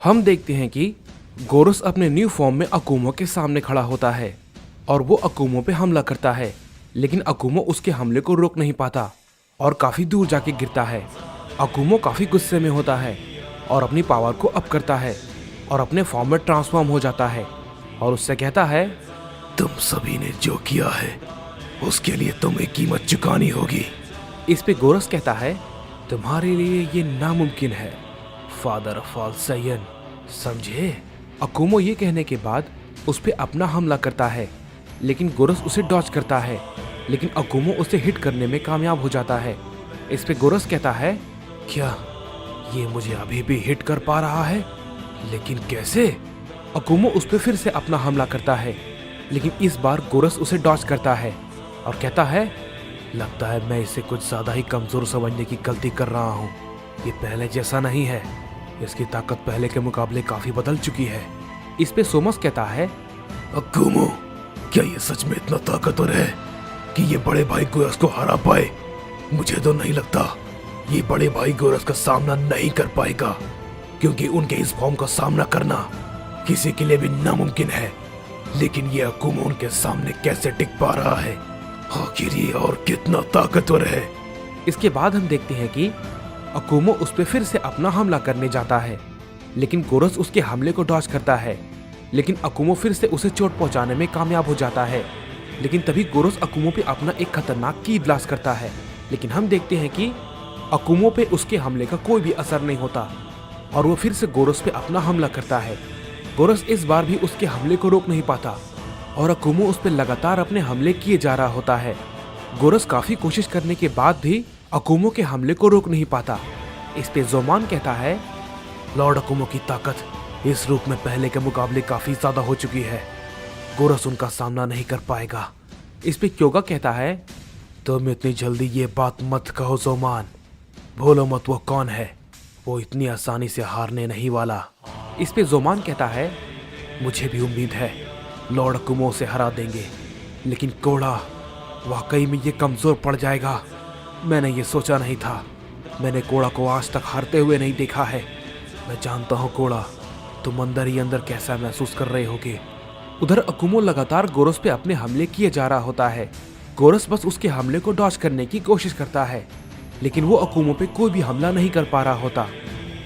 हम देखते हैं कि गोरस अपने न्यू फॉर्म में अकुमो के सामने खड़ा होता है और वो अकुमो पे हमला करता है, लेकिन अकुमो उसके हमले को रोक नहीं पाता और काफी दूर जाके गिरता है। अकुमो काफी गुस्से में होता है और अपनी पावर को अप करता है और अपने फॉर्म में ट्रांसफॉर्म हो जाता है और उससे कहता है, तुम सभी ने जो किया है उसके लिए तुम्हें कीमत चुकानी होगी। इस पे गोरस कहता है, तुम्हारे लिए ये नामुमकिन है फादर ऑफ ऑल सैयन, समझे? अकुमो ये कहने के बाद उस पे अपना हमला करता है, लेकिन गोरस उसे डॉज करता है, लेकिन अकुमो उसे हिट करने में कामयाब हो जाता है। इस पे गोरस कहता है, क्या ये मुझे अभी भी हिट कर पा रहा है, लेकिन कैसे? अकुमो उस पे फिर से अपना हमला करता है, लेकिन इस बार गोरस उसे डॉज करता है और कहता है, लगता है मैं इसे कुछ ज्यादा ही कमजोर समझने की गलती कर रहा हूँ। ये पहले जैसा नहीं है, इसकी ताकत पहले के मुकाबले काफी बदल चुकी है। इस पे सोमस कहता है, अकुमो, क्या ये सच में इतना ताकतवर है कि ये बड़े भाई गोरस को हरा पाए? मुझे तो नहीं लगता ये बड़े भाई गोरस का सामना नहीं कर पाएगा, क्योंकि उनके इस फॉर्म का सामना करना किसी के लिए भी नामुमकिन है। लेकिन ये अकुमो उनके सामने कैसे टिक पा रहा है? आखिर ये और कितना ताकतवर है? इसके बाद हम देखते हैं कि अकुमो उस पे फिर से अपना हमला करने जाता है, लेकिन गोरस उसके हमले को डॉज करता है, लेकिन अकुमो फिर से उसे चोट पहुंचाने में कामयाब हो जाता है। लेकिन तभी गोरस अकुमो पे अपना एक खतरनाक की ब्लास्ट करता है, लेकिन हम देखते हैं कि अकुमो पे उसके हमले का कोई भी असर नहीं होता और वो फिर से गोरस पे अपना हमला करता है। गोरस इस बार भी उसके हमले को रोक नहीं पाता और अकुमो उस पे लगातार अपने हमले किए जा रहा होता है। गोरस काफी कोशिश करने के बाद भी अकुमो के हमले को रोक नहीं पाता। इस पे जोमान कहता है, लॉर्ड अकुमो की ताकत इस रूप में पहले के मुकाबले काफी ज्यादा हो चुकी है। गोरस उनका सामना नहीं कर पाएगा। इस पे क्योगा कहता है, तुम इतनी जल्दी ये बात मत कहो जोमान, भूलो मत वो कौन है, वो इतनी आसानी से हारने नहीं वाला। इस पे जोमान कहता है, मुझे भी उम्मीद है लॉर्ड अकुमो से हरा देंगे, लेकिन कोड़ा वाकई में ये कमजोर पड़ जाएगा। मैंने ये सोचा नहीं था। मैंने कोड़ा को आज तक हारते हुए नहीं देखा है। मैं जानता हूँ कोड़ा, तुम अंदर ही अंदर कैसा महसूस कर रहे होगे। उधर अकुमो लगातार गोरस पे अपने हमले किए जा रहा होता है। गोरस बस उसके हमले को डॉज करने की कोशिश करता है, लेकिन वो अकुमो पे कोई भी हमला नहीं कर पा रहा होता।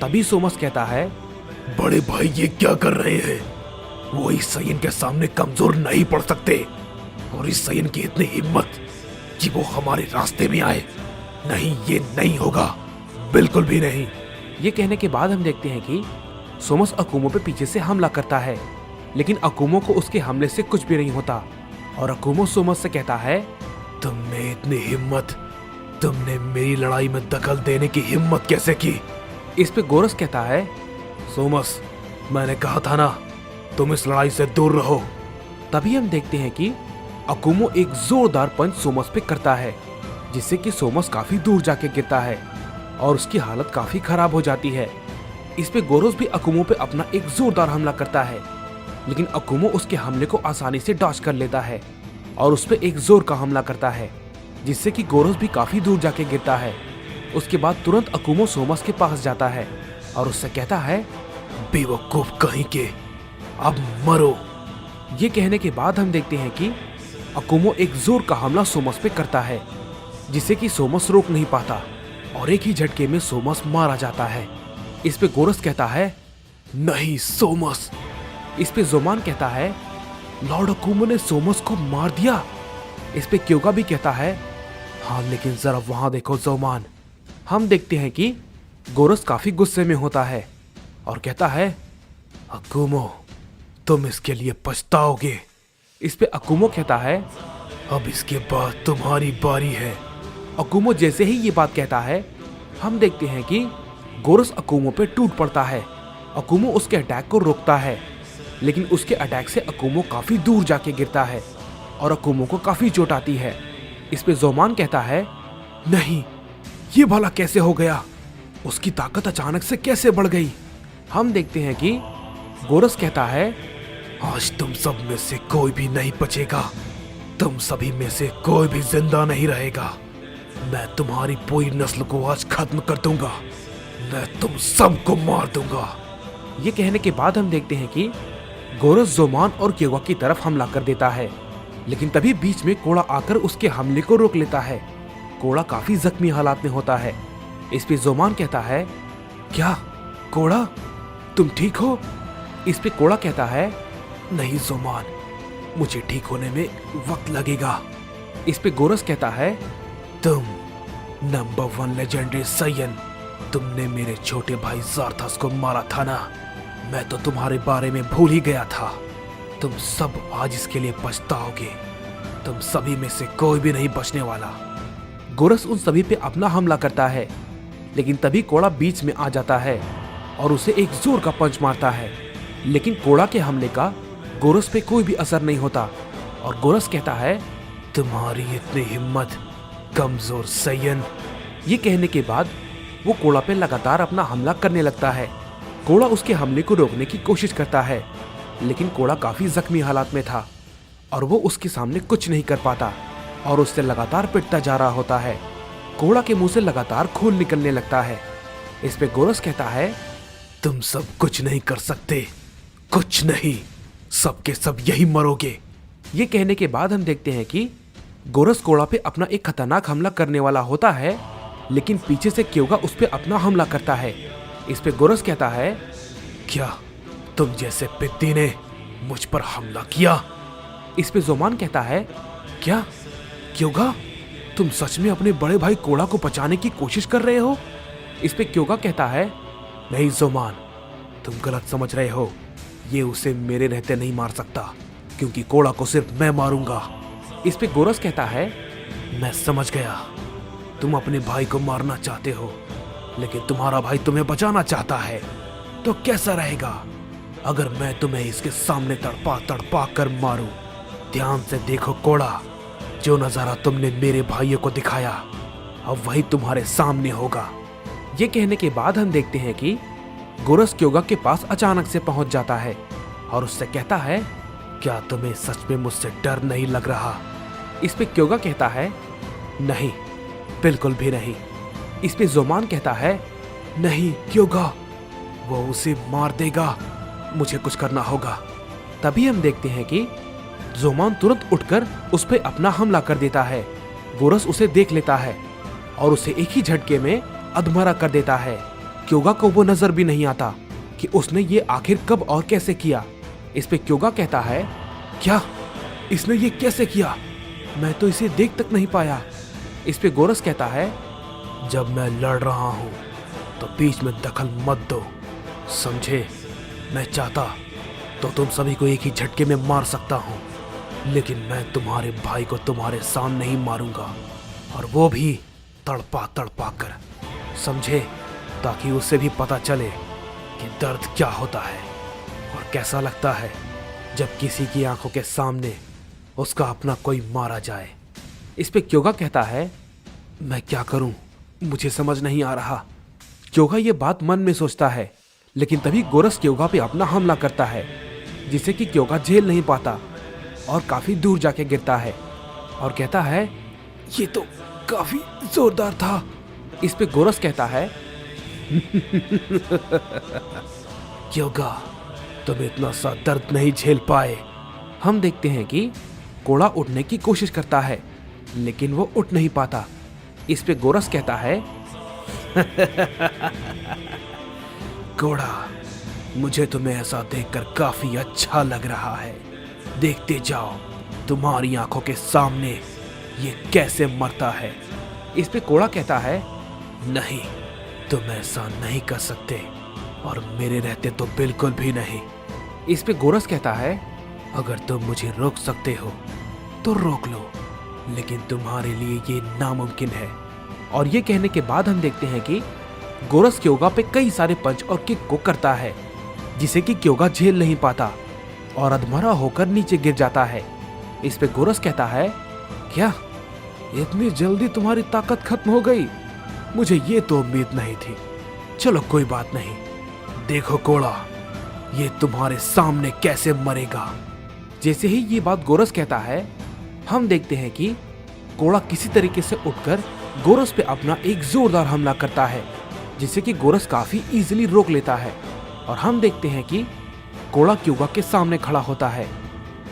तभी सोमस कहता है, बड़े भाई ये क्या कर रहे हैं? वो इस सैयन के सामने कमजोर नहीं पड़ सकते, और इस सैयन की इतनी हिम्मत कि वो हमारे रास्ते में आए, नहीं, ये नहीं होगा, बिल्कुल भी नहीं। ये कहने के बाद हम देखते हैं कि सोमस अकुमो पे पीछे से हमला करता है, लेकिन अकुमो को उसके हमले से कुछ भी नहीं होता और अकुमो सोमस से कहता है, तुमने इतनी हिम्मत, तुमने मेरी लड़ाई में दखल देने की हिम्मत कैसे की? इस पे गोरस कहता है, सोमस, मैंने कहा था ना, तुम इस लड़ाई से दूर रहो। तभी हम देखते हैं कि अकुमो एक जोरदार पंच सोमस पे करता है, जिससे कि सोमस काफी दूर जाके गिरता है और उसकी हालत काफी खराब हो जाती है। इस पे गोरस भी अकुमो पे अपना एक जोरदार हमला करता है, लेकिन अकुमो उसके हमले को आसानी से डॉज कर लेता है और उस पे एक जोर का हमला करता है, जिससे कि गोरस भी काफी दूर जाके गिरता है। उसके बाद तुरंत अकुमो सोमस के पास जाता है और उससे कहता है, बेवकूफ कहीं के, अब मरो। ये कहने के बाद हम देखते हैं कि अकुमो एक जोर का हमला सोमस पे करता है, जिसे कि सोमस रोक नहीं पाता और एक ही झटके में सोमस मारा जाता है। इस पे गोरस कहता है, नहीं सोमस। इस पे जोमान कहता है, लॉर्ड अकुमो ने सोमस को मार दिया। इस पे क्योगा भी कहता है, हाँ, लेकिन जरा वहां देखो जोमान। हम देखते हैं कि गोरस काफी गुस्से में होता है और कहता है, अकुमो, तुम इसके लिए पछताओगे। इस पे अकुमो कहता है, अब इसके बाद तुम्हारी बारी है। अकुमो जैसे ही ये बात कहता है, हम देखते हैं कि गोरस अकुमो पे टूट पड़ता है। अकुमो उसके अटैक को रोकता है, लेकिन उसके अटैक से अकुमो काफी दूर जाके गिरता है और अकुमो को काफी चोट आती है। इस पे जोमान कहता है, नहीं, ये भला कैसे हो गया? उसकी ताकत अचानक से कैसे बढ़ गई? हम देखते हैं कि गोरस कहता है, आज तुम सब में से कोई भी नहीं बचेगा। तुम सभी में से कोई भी जिंदा नहीं रहेगा। मैं तुम्हारी पूरी नस्ल को आज खत्म कर दूंगा। मैं तुम सबको मार दूंगा। ये कहने के बाद हम देखते हैं कि गोरस जोमान और क्योगा की तरफ हमला कर देता है, लेकिन तभी बीच में कोड़ा आकर उसके हमले को रोक लेता है। कोड़ा काफी जख्मी हालात में होता है। इस पे जोमान कहता है, क्या कोड़ा, तुम ठीक हो? इस पे कोड़ा कहता है, नहीं जोमान, मुझे ठीक होने में वक्त लगेगा। इस पे गोरस कहता है, तुम नंबर 1 लेजेंडरी सायन, तुमने मेरे छोटे भाई ज़ारथस को मारा था ना? मैं तो तुम्हारे बारे में भूल ही गया था। तुम सब आज इसके लिए पछताओगे। तुम सभी में से कोई भी नहीं बचने वाला। गोरस उन सभी पे अपना हमला करता है, लेकिन तभी कोड़ा बीच में आ जाता है और उसे एक जोर का पंच मारता है, लेकिन कोड़ा के हमले का गोरस पे कोई भी असर नहीं होता और गोरस कहता है, तुम्हारी इतनी हिम्मत, कमजोर सायन। ये कहने के बाद वो कोड़ा पे लगातार अपना हमला करने लगता है। कोड़ा उसके हमले को रोकने की कोशिश करता है, लेकिन कोड़ा काफी जख्मी हालात में था और वो उसके सामने कुछ नहीं कर पाता और उससे लगातार पिटता जा रहा होता है। कोड़ा के मुंह से लगातार खून निकलने लगता है। इस पे गोरस कहता है, तुम सब कुछ नहीं कर सकते, कुछ नहीं, सब के सब यही मरोगे। ये कहने के बाद हम देखते हैं कि गोरस कोड़ा पे अपना एक खतरनाक हमला करने वाला होता है, लेकिन पीछे से क्योगा उस पे अपना हमला करता है। इस पे गोरस कहता है, क्या तुम जैसे पित्ती ने मुझ पर हमला किया? इस पे जोमान कहता है, क्या क्योगा, तुम सच में अपने बड़े भाई कोड़ा को बचाने की कोशिश कर रहे हो? इस पे क्योगा कहता है, नहीं जोमान, तुम गलत समझ रहे हो। ये उसे मेरे रहते नहीं मार सकता, क्योंकि कोड़ा को सिर्फ मैं मारूंगा। इस पे गोरस कहता है, मैं समझ गया, तुम अपने भाई को मारना चाहते हो, लेकिन तुम्हारा भाई तुम्हें बचाना चाहता है। तो कैसा रहेगा अगर मैं तुम्हें इसके सामने तड़पा तड़पा कर मारूं? ध्यान से देखो कोड़ा, जो नजारा तुमने मेरे भाइयों को दिखाया, अब वही तुम्हारे सामने होगा। ये कहने के बाद हम देखते हैं कि गोरस क्योगा के पास अचानक से पहुंच जाता है और उससे कहता है, क्या तुम्हें सच में मुझसे डर नहीं लग रहा? इस पे क्योगा कहता है, नहीं, बिल्कुल भी नहीं। इस पे जोमान कहता है, नहीं क्योगा, वो उसे मार देगा, मुझे कुछ करना होगा। तभी हम देखते हैं कि जोमान तुरंत उठकर उस पे अपना हमला कर देता है। गोरस उसे देख लेता है और उसे एक ही झटके में अधमरा कर देता है। क्योगा को वो नजर भी नहीं आता कि उसने ये आखिर कब और कैसे किया। इस पे क्योगा कहता है, क्या इसने ये कैसे किया? मैं तो इसे देख तक नहीं पाया। इस पे गोरस कहता है, जब मैं लड़ रहा हूं तो बीच में दखल मत दो, समझे? मैं चाहता तो तुम सभी को एक ही झटके में मार सकता हूं, लेकिन मैं तुम्हारे भाई को तुम्हारे सामने ही मारूंगा, और वो भी तड़पा तड़पा कर, समझे? ताकि उसे भी पता चले कि दर्द क्या होता है और कैसा लगता है जब किसी की आंखों के सामने उसका अपना कोई मारा जाए। इस पे क्योगा कहता है, मैं क्या करूं, मुझे समझ नहीं आ रहा। क्योगा ये बात मन में सोचता है, लेकिन तभी गोरस क्योगा पे अपना हमला करता है, जिसे कि क्योगा झेल नहीं पाता और काफी दूर जाके गिरता है और कहता है, ये तो काफी जोरदार था। इस पे गोरस कहता है, क्योगा, तुम इतना सा दर्द नहीं झेल पाए। हम देखते हैं कि कोड़ा उठने की कोशिश करता है, लेकिन वो उठ नहीं पाता। इस पे गोरस कहता है, कोड़ा, मुझे तुम्हें ऐसा देखकर काफी अच्छा लग रहा है। देखते जाओ तुम्हारी आंखों के सामने ये कैसे मरता है। इस पे कोड़ा कहता है, नहीं, तुम ऐसा नहीं कर सकते, और मेरे रहते तो बिल्कुल भी नहीं। इस पे गोरस कहता है, अगर तुम मुझे रोक सकते हो तो रोक लो, लेकिन तुम्हारे लिए ये नामुमकिन है। और ये कहने के बाद हम देखते हैं कि गोरस क्योगा पे कई सारे पंच और किक को करता है, जिसे कि क्योगा झेल नहीं पाता और अधमरा होकर नीचे गिर जाता है। इस पे गोरस कहता है, क्या इतनी जल्दी तुम्हारी ताकत खत्म हो गई? मुझे ये तो उम्मीद नहीं थी। चलो कोई बात नहीं, देखो कोड़ा, ये तुम्हारे सामने कैसे मरेगा। जैसे ही ये बात गोरस कहता है, हम देखते हैं कि कोड़ा किसी तरीके से उठकर गोरस पे अपना एक जोरदार हमला करता है, जिसे कि गोरस काफी इजीली रोक लेता है। और हम देखते हैं कि कोड़ा क्यूगा के सामने खड़ा होता है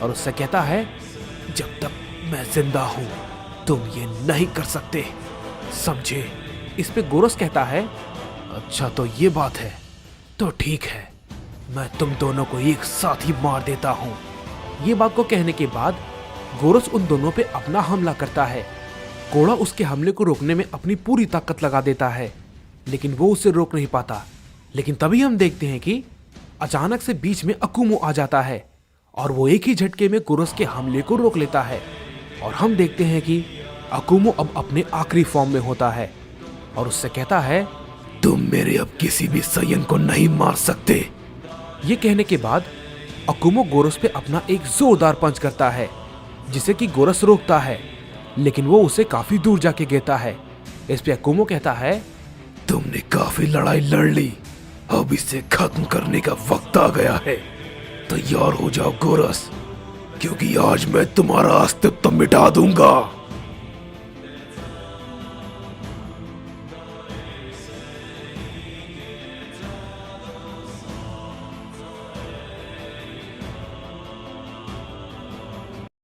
और उससे कहता है, जब तक मैं जिंदा हूं तुम ये नहीं कर सकते, समझे? इस पे गोरस कहता है, अच्छा तो ये बात है, तो ठीक है, मैं तुम दोनों को एक साथ ही मार देता हूं। ये बात को कहने के बाद गोरस उन दोनों पे अपना हमला करता है। कोड़ा उसके हमले को रोकने में अपनी पूरी ताकत लगा देता है, लेकिन वो उसे रोक नहीं पाता। लेकिन तभी हम देखते हैं कि अचानक से बीच में अकुमो आ जाता है और वो एक ही झटके में गोरस के हमले को रोक लेता है। और हम देखते हैं कि अकुमो अब अपने आखिरी फॉर्म में होता है और उससे कहता है, तुम मेरे अब किसी भी सायन को नहीं मार सकते। ये कहने के बाद अकुमो गोरस पे अपना एक जोरदार पंच करता है, जिसे कि गोरस रोकता है, लेकिन वो उसे काफी दूर जाके गिरता है। इस पे अकुमो कहता है, तुमने काफी लड़ाई लड़ ली, अब इसे खत्म करने का वक्त आ गया है। तैयार हो जाओ गोरस, क्योंकि आज मैं तुम्हारा अस्तित्व मिटा दूंगा।